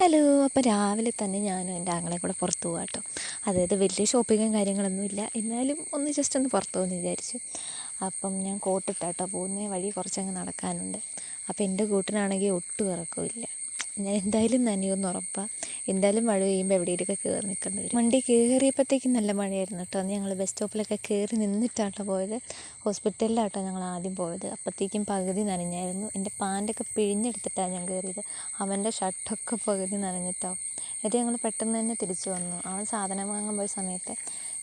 Hello. അപ്പോൾ രാവിലെ തന്നെ ഞാനും എൻ്റെ ആങ്ങളെ കൂടെ പുറത്ത് പോകാം കേട്ടോ. അതായത് വലിയ ഷോപ്പിങ്ങും കാര്യങ്ങളൊന്നുമില്ല, എന്നാലും ഒന്ന് ജസ്റ്റ് ഒന്ന് പുറത്ത് പോകുമെന്ന് വിചാരിച്ചു. അപ്പം ഞാൻ കോട്ടിട്ടാട്ടോ പോകുന്ന വഴി കുറച്ചങ്ങ് നടക്കാനുണ്ട്. അപ്പോൾ എൻ്റെ കൂട്ടിനാണെങ്കിൽ ഒട്ടും ഇറക്കമില്ല. ഞാൻ എന്തായാലും നനയുമെന്ന് ഉറപ്പാണ്. എന്തായാലും മഴ പെയ്യുമ്പോൾ എവിടെയൊക്കെ കയറി നിൽക്കേണ്ടി വരും. വണ്ടി കയറിയപ്പോഴത്തേക്കും നല്ല മഴയായിരുന്നു കേട്ടോ. അന്ന് ഞങ്ങൾ ബസ് സ്റ്റോപ്പിലൊക്കെ കയറി നിന്നിട്ടാട്ടോ പോയത്. ഹോസ്പിറ്റലിലാട്ടോ ഞങ്ങൾ ആദ്യം പോയത്. അപ്പോഴത്തേക്കും പകുതി നനഞ്ഞായിരുന്നു. എൻ്റെ പാൻറ്റൊക്കെ പിഴിഞ്ഞെടുത്തിട്ടാണ് ഞാൻ കയറിയത്. അവൻ്റെ ഷർട്ടൊക്കെ പകുതി നനഞ്ഞിട്ടാവും. എന്നിട്ട് ഞങ്ങൾ പെട്ടെന്ന് തന്നെ തിരിച്ചു വന്നു. അവൻ സാധനം വാങ്ങാൻ പോയ സമയത്ത്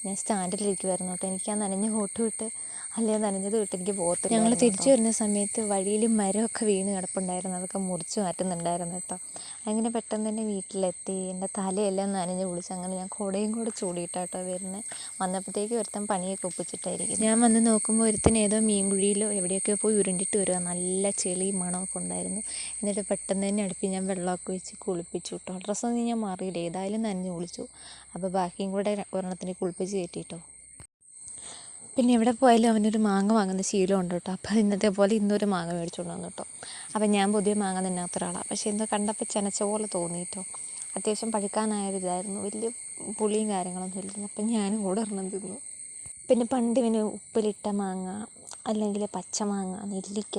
ഞാൻ സ്റ്റാൻഡിലിരിക്കുമായിരുന്നു കേട്ടോ. എനിക്ക് ആ നനഞ്ഞ കോട്ട് വിട്ട് അല്ലെങ്കിൽ നനഞ്ഞത് വിട്ട് എനിക്ക് പോകത്തില്ല. ഞങ്ങൾ തിരിച്ചു വരുന്ന സമയത്ത് വഴിയിൽ മരമൊക്കെ വീണ് കിടപ്പുണ്ടായിരുന്നു. അതൊക്കെ മുറിച്ച് മാറ്റുന്നുണ്ടായിരുന്നു കേട്ടോ. അങ്ങനെ പെട്ടെന്ന് തന്നെ വീട്ടിലെത്തി. എൻ്റെ തലയെല്ലാം നനഞ്ഞ് കുളിച്ച് അങ്ങനെ ഞാൻ കുടയും കൂടെ ചൂടിയിട്ടാട്ടോ വരുന്നത്. വന്നപ്പോഴത്തേക്ക് ഒരുത്തൻ പണിയൊക്കെ ഒപ്പിച്ചിട്ടായിരിക്കും. ഞാൻ വന്ന് നോക്കുമ്പോൾ ഒരുത്തൻ ഏതോ മീൻകുഴിയിലോ എവിടെയൊക്കെ പോയി ഉരുണ്ടിട്ട് വരിക. നല്ല ചെളി മണമൊക്കെ ഉണ്ടായിരുന്നു. എന്നിട്ട് പെട്ടെന്ന് തന്നെ അടുപ്പിൽ ഞാൻ വെള്ളമൊക്കെ വെച്ച് കുളിപ്പിച്ചു കേട്ടോ. ഡ്രസ്സൊന്നും ഞാൻ മാറിയില്ല, ഏതായാലും നനഞ്ഞ് കുളിച്ചു. അപ്പോൾ ബാക്കിയും കൂടെ ഒരെണ്ണത്തിന് കുളിപ്പിച്ച് കയറ്റിയിട്ടോ. പിന്നെ എവിടെ പോയാലും അവനൊരു മാങ്ങ വാങ്ങുന്ന ശീലമുണ്ട് കേട്ടോ. അപ്പോൾ ഇന്നത്തെ പോലെ ഇന്നൊരു മാങ്ങ മേടിച്ചുകൊണ്ട് വന്നു കേട്ടോ. അപ്പം ഞാൻ പുതിയ മാങ്ങ തിന്നാത്ത ഒരാളാണ്. പക്ഷേ എന്തോ കണ്ടപ്പോൾ ചെനച്ച പോലെ തോന്നി കേട്ടോ. അത്യാവശ്യം പഴുക്കാനായൊരിതായിരുന്നു, വലിയ പുളിയും കാര്യങ്ങളൊന്നും ഇല്ലായിരുന്നു. അപ്പം ഞാനും കൂടെ ഒരെണ്ണം തിന്നു. പിന്നെ പണ്ട് ഇവന് ഉപ്പിലിട്ട മാങ്ങ അല്ലെങ്കിൽ പച്ചമാങ്ങ, നെല്ലിക്ക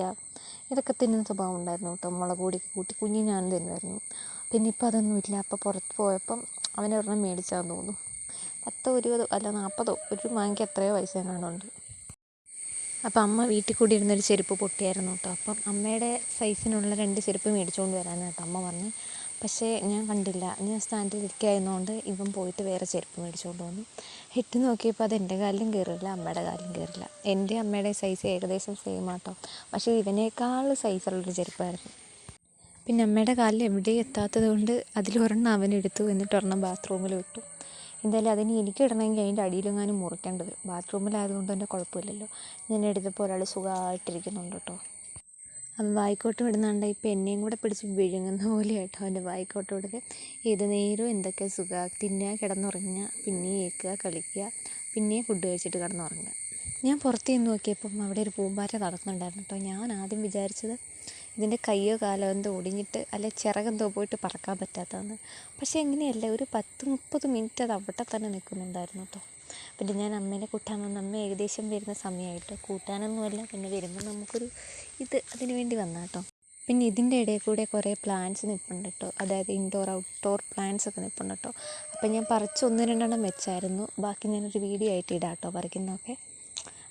ഇതൊക്കെ തിന്നുന്ന സ്വഭാവം ഉണ്ടായിരുന്നു കേട്ടോ. മുളക് പൊടി കൂട്ടി കുഞ്ഞ് ഞാനും തിന്നുമായിരുന്നു. പിന്നെ ഇപ്പോൾ അതൊന്നുമില്ല. അപ്പോൾ പുറത്ത് പോയപ്പം അവനൊരെണ്ണം മേടിച്ചാന്ന് തോന്നുന്നു. 10 20 അല്ല 40 ഒരു മാങ്ങയ്ക്ക് എത്രയോ പൈസ എങ്ങാണ്ടുണ്ട്. അപ്പം അമ്മ വീട്ടിൽ കൂടി ഇരുന്നൊരു ചെരുപ്പ് പൊട്ടിയായിരുന്നു കേട്ടോ. അപ്പം അമ്മയുടെ സൈസിനുള്ള 2 ചെരുപ്പ് മേടിച്ചുകൊണ്ട് വരാനാണ് കേട്ടോ അമ്മ പറഞ്ഞു. പക്ഷേ ഞാൻ കണ്ടില്ല. ഞാൻ സ്റ്റാൻഡിൽ ഇരിക്കായിരുന്നതുകൊണ്ട് ഇവൻ പോയിട്ട് വേറെ ചെരുപ്പ് മേടിച്ചുകൊണ്ട് വന്നു. ഇട്ട് നോക്കിയപ്പോൾ അത് എൻ്റെ കാലിലും കയറില്ല, അമ്മയുടെ കാലിലും കയറില്ല. എൻ്റെ അമ്മയുടെ സൈസ് ഏകദേശം സെയിം ആട്ടോ. പക്ഷേ ഇവനേക്കാൾ സൈസുള്ളൊരു ചെരുപ്പായിരുന്നു. പിന്നെ അമ്മയുടെ കാലിൽ എവിടെയും എത്താത്തത് കൊണ്ട് അതിലൊരെണ്ണം അവനെടുത്തു. എന്നിട്ട് ഒരെണ്ണം ബാത്റൂമിൽ വിട്ടു. എന്തായാലും അതിന് എനിക്ക് ഇടണമെങ്കിൽ അതിൻ്റെ അടിയിലെങ്ങാനും മുറിക്കേണ്ടത്. ബാത്റൂമിലായതുകൊണ്ട് തന്നെ കുഴപ്പമില്ലല്ലോ. ഞാൻ എടുത്തപ്പോൾ ഒരാൾ സുഖമായിട്ടിരിക്കുന്നുണ്ട് കേട്ടോ. അവൻ വായിക്കോട്ട് വിടുന്നുണ്ട്. ഇപ്പോൾ എന്നെയും കൂടെ പിടിച്ച് വിഴുങ്ങുന്ന പോലെ കേട്ടോ അവൻ്റെ വായിക്കോട്ട് വിടൽ. ഏത് നേരവും എന്തൊക്കെ സുഖമാണ്. തിന്നുക, കിടന്നുറങ്ങുക, പിന്നെയും ഏൽക്കുക, കളിക്കുക, പിന്നെയും ഫുഡ് കഴിച്ചിട്ട് കിടന്നുറങ്ങുക. ഞാൻ പുറത്ത് നിന്ന് നോക്കിയപ്പം അവിടെ ഒരു പൂമ്പാറ്റ നടക്കുന്നുണ്ടായിരുന്നു കേട്ടോ. ഞാൻ ആദ്യം വിചാരിച്ചത് ഇതിൻ്റെ കയ്യോ കാലോ എന്തോ ഒടിഞ്ഞിട്ട് അല്ലെ ചിറകെന്തോ പോയിട്ട് പറക്കാൻ പറ്റാത്തതെന്ന്. പക്ഷേ എങ്ങനെയല്ല, ഒരു 10-30 മിനിറ്റ് അത് അവിടെ തന്നെ നിൽക്കുന്നുണ്ടായിരുന്നു കേട്ടോ. പിന്നെ ഞാൻ അമ്മേനെ കൂട്ടാൻ വന്ന അമ്മ ഏകദേശം വരുന്ന സമയമായിട്ട്. കൂട്ടാനൊന്നുമല്ല, പിന്നെ വരുമ്പോൾ നമുക്കൊരു അതിന് വേണ്ടി വന്ന കേട്ടോ. പിന്നെ ഇതിൻ്റെ ഇടയിൽ കൂടെ കുറേ പ്ലാന്റ്സ് നിൽപ്പുണ്ട് കേട്ടോ. അതായത് ഇൻഡോർ ഔട്ട്ഡോർ പ്ലാന്റ്സ് ഒക്കെ നിൽപ്പുണ്ട് കേട്ടോ. അപ്പം ഞാൻ പറിച്ച് 1-2 വെച്ചായിരുന്നു. ബാക്കി ഞാനൊരു വീഡിയോ ആയിട്ട് ഇടാം കേട്ടോ പറിക്കുന്നതൊക്കെ.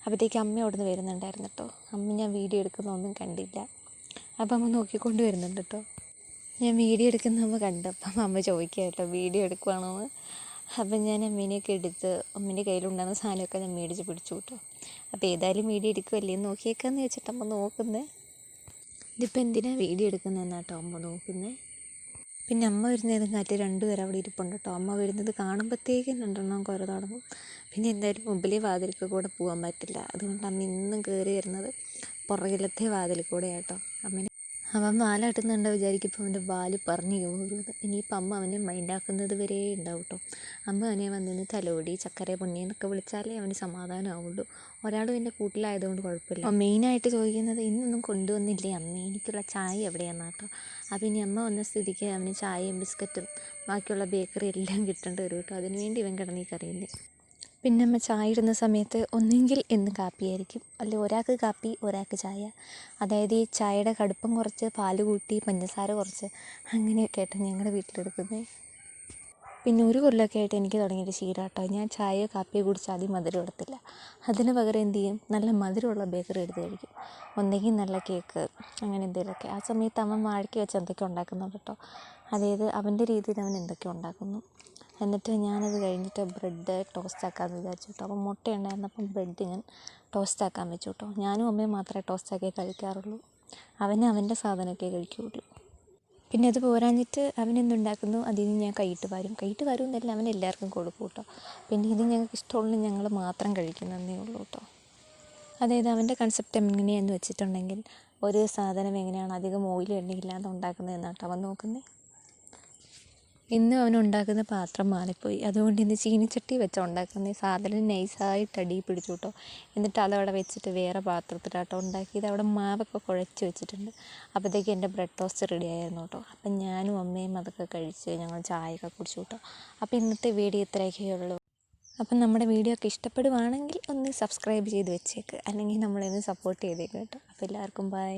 അപ്പോഴത്തേക്ക് അമ്മ അവിടെ നിന്ന് വരുന്നുണ്ടായിരുന്നു കേട്ടോ. അമ്മ ഞാൻ വീഡിയോ എടുക്കുന്നതൊന്നും കണ്ടില്ല. അപ്പം അമ്മ നോക്കിക്കൊണ്ട് വരുന്നുണ്ട് കേട്ടോ. ഞാൻ വീഡിയോ എടുക്കുന്ന അമ്മ കണ്ടു. അപ്പം അമ്മ ചോദിക്കുക കേട്ടോ വീഡിയോ എടുക്കുവാണോ എന്ന്. അപ്പം ഞാൻ അമ്മേനെയൊക്കെ എടുത്ത് അമ്മേൻ്റെ കയ്യിലുണ്ടാകുന്ന സാധനമൊക്കെ ഞാൻ മേടിച്ച് പിടിച്ചു കേട്ടോ. അപ്പോൾ ഏതായാലും വീഡിയോ എടുക്കുമല്ലേ നോക്കിയേക്കാന്ന് വെച്ചിട്ട് അമ്മ നോക്കുന്നത്. ഇതിപ്പോൾ എന്തിനാണ് വീഡിയോ എടുക്കുന്നതെന്നാണ് കേട്ടോ അമ്മ നോക്കുന്നത്. പിന്നെ അമ്മ വരുന്നതും കാറ്റ് 2 പേർ അവിടെ ഇരിപ്പുണ്ട് കേട്ടോ. അമ്മ വരുന്നത് കാണുമ്പോഴത്തേക്കും 2 കുര തുടങ്ങും. പിന്നെ എന്തായാലും മുമ്പിലെ വാതിൽക്ക് കൂടെ പോകാൻ പറ്റില്ല. അതുകൊണ്ട് അമ്മ ഇന്നും കയറി വരുന്നത് പുറകിലത്തെ വാതിൽ കൂടെ കേട്ടോ. അവൻ വാലാട്ടുന്നുണ്ടോ വിചാരിക്കുമ്പോൾ അവൻ്റെ വാല് പറഞ്ഞു പോകുന്നത്. ഇനിയിപ്പോൾ അമ്മ അവനെ മൈൻഡാക്കുന്നത് വരെ ഉണ്ടാവും കേട്ടോ. അമ്മ അവനെ വന്നിന്ന് തലോടി ചക്കര പൊന്നി എന്നൊക്കെ വിളിച്ചാലേ അവന് സമാധാനമാവുള്ളൂ. ഒരാളും എൻ്റെ കൂട്ടിലായതുകൊണ്ട് കുഴപ്പമില്ല. മെയിനായിട്ട് ചോദിക്കുന്നത് ഇന്നൊന്നും കൊണ്ടുവന്നില്ലേ അമ്മ, എനിക്കുള്ള ചായ എവിടെയാണെന്ന് കേട്ടോ. അപ്പോൾ ഇനി അമ്മ വന്ന സ്ഥിതിക്ക് അവന് ചായയും ബിസ്ക്കറ്റും ബാക്കിയുള്ള ബേക്കറി എല്ലാം കിട്ടേണ്ടി വരും കേട്ടോ. അതിനുവേണ്ടി ഇവൻ കിടന്നേക്കറിയില്ലേ. പിന്നെ അമ്മ ചായ ഇടുന്ന സമയത്ത് ഒന്നെങ്കിൽ എന്ന് കാപ്പിയായിരിക്കും, അല്ലെങ്കിൽ ഒരാൾക്ക് കാപ്പി ഒരാൾക്ക് ചായ. അതായത് ഈ ചായയുടെ കടുപ്പം കുറച്ച്, പാല് കൂട്ടി, പഞ്ചസാര കുറച്ച്, അങ്ങനെയൊക്കെ ആയിട്ട് ഞങ്ങളുടെ വീട്ടിലെടുക്കുന്നത്. പിന്നെ ഒരു കൊല്ലമൊക്കെ ആയിട്ട് എനിക്ക് തുടങ്ങിയൊരു ശീലമാട്ടോ. ഞാൻ ചായയോ കാപ്പിയോ കുടിച്ചാൽ ആദ്യം മധുരം എടുത്തില്ല. അതിന് പകരം എന്ത് ചെയ്യും, നല്ല മധുരമുള്ള ബേക്കറി എടുത്ത് കഴിക്കും. ഒന്നെങ്കിൽ നല്ല കേക്ക്, അങ്ങനെ എന്തെങ്കിലുമൊക്കെ. ആ സമയത്ത് അവൻ വാഴയ്ക്ക് വെച്ച് എന്തൊക്കെയോ ഉണ്ടാക്കുന്നുണ്ട് കേട്ടോ. അതായത് അവൻ്റെ രീതിയിൽ അവൻ എന്തൊക്കെയോ ഉണ്ടാക്കുന്നു. എന്നിട്ട് ഞാനത് കഴിഞ്ഞിട്ട് ബ്രെഡ് ടോസ്റ്റ് ആക്കാമെന്ന് വിചാരിച്ചു കേട്ടോ. അപ്പം മുട്ട ഉണ്ടായിരുന്നപ്പം ബ്രെഡ് ഞാൻ ടോസ്റ്റ് ആക്കാൻ വെച്ചു കേട്ടോ. ഞാനും അമ്മയും മാത്രമേ ടോസ്റ്റാക്കി കഴിക്കാറുള്ളൂ. അവൻ്റെ സാധനമൊക്കെ കഴിക്കുകയുള്ളൂ. പിന്നെ അത് പോരാഞ്ഞിട്ട് അവനെന്തുണ്ടാക്കുന്നു അതിൽ നിന്ന് ഞാൻ കൈയിട്ട് വരും എന്നല്ല, അവൻ എല്ലാവർക്കും കൊടുക്കും കേട്ടോ. പിന്നെ ഇത് ഞങ്ങൾക്ക് ഇഷ്ടമുള്ള ഞങ്ങൾ മാത്രം കഴിക്കുന്നതേ ഉള്ളൂ കേട്ടോ. അതായത് അവൻ്റെ കൺസെപ്റ്റ് എങ്ങനെയാണെന്ന് വെച്ചിട്ടുണ്ടെങ്കിൽ, ഒരു സാധനം എങ്ങനെയാണ് അധികം ഓയിൽ എണ്ണയില്ലാതെ ഉണ്ടാക്കുന്നതെന്നാട്ടോ അവൻ നോക്കുന്നത്. ഇന്നും അവനുണ്ടാക്കുന്ന പാത്രം മാറിപ്പോയി. അതുകൊണ്ട് ഇന്ന് ചീനിച്ചട്ടി വെച്ചാണ് ഉണ്ടാക്കുന്നത്. സാധനം നൈസായിട്ട് അടിയിൽ പിടിച്ചു കേട്ടോ. എന്നിട്ട് അതവിടെ വെച്ചിട്ട് വേറെ പാത്രത്തിലാട്ടോ ഉണ്ടാക്കിയത്. അവിടെ മാവൊക്കെ കുഴച്ച് വെച്ചിട്ടുണ്ട്. അപ്പോഴത്തേക്ക് എൻ്റെ ബ്രെഡ് ടോസ്റ്റ് റെഡി ആയിരുന്നു കേട്ടോ. അപ്പം ഞാനും അമ്മയും അതൊക്കെ കഴിച്ച് ഞങ്ങൾ ചായയൊക്കെ കുടിച്ചു കേട്ടോ. അപ്പോൾ ഇന്നത്തെ വീഡിയോ ഇത്രയൊക്കെ ഉള്ളൂ. അപ്പം നമ്മുടെ വീഡിയോ ഒക്കെ ഇഷ്ടപ്പെടുവാണെങ്കിൽ ഒന്ന് സബ്സ്ക്രൈബ് ചെയ്ത് വെച്ചേക്ക്, അല്ലെങ്കിൽ നമ്മളെ ഒന്ന് സപ്പോർട്ട് ചെയ്തേക്ക് കേട്ടോ. അപ്പോൾ എല്ലാവർക്കും ബൈ.